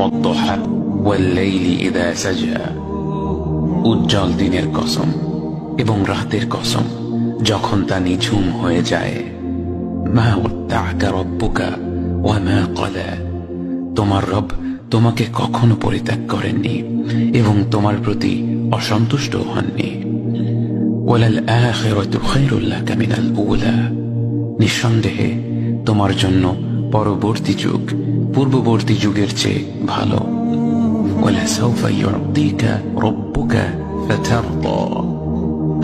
والضحى والليل إذا سجى উজ্জ্বল দিনের কসম এবং রাতের কসম যখন তা নিঝুম হয়ে যায়। মা ওয়াদ্দাআকা রাব্বুকা ওয়া মা ক্বালা, তোমার রব তোমাকে কখনো পরিত্যাগ করেননি এবং তোমার প্রতি অসন্তুষ্ট হননি। ওয়ালাল আখিরাতু খায়রুল লাকা মিনাল উলা, নিঃসন্দেহে তোমার জন্য পরবর্তী যুগ পূর্ববর্তী যুগের চেয়ে ভালো। ওয়ালাসাউফা ইউ'তিকা রাব্বুকা ফাতারদা,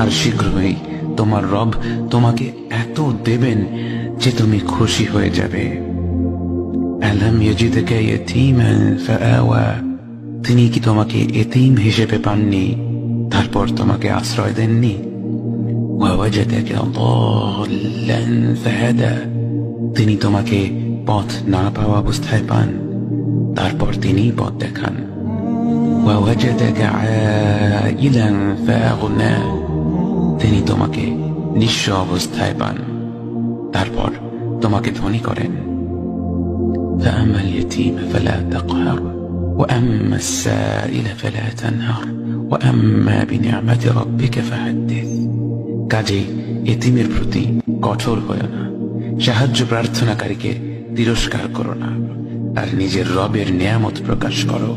আর শীঘ্রই তোমার রব তোমাকে এত দেবেন যে তুমি খুশি হয়ে যাবে। আলাম ইয়াজিদকা ইয়াতীমান ফাআওয়া, তিনি কি তোমাকে এতিম হিসেবে পাননি তারপর তোমাকে আশ্রয় দেননি? ওয়াওয়াজাদাকা দাল্লান ফাহাদা, তিনি তোমাকে পথ না পাওয়া অবস্থায় পান তারপর তিনি পথ দেখান। ওয়াওয়াজাদাকা আইলান ফাআগনা, তিনি তোমাকে নিঃস্ব অবস্থায় পান তারপর তোমাকে ধনী করেন। فأما اليتيم فلا تقهر وأما السائل فلا تنهر وأما بنعمة ربك فحدث, কাজেই এতিমের প্রতি কঠোর হয়ো না, সাহায্য প্রার্থনাকারীকে তিরস্কার করো না, আর নিজের রবের নিয়ামত প্রকাশ করো।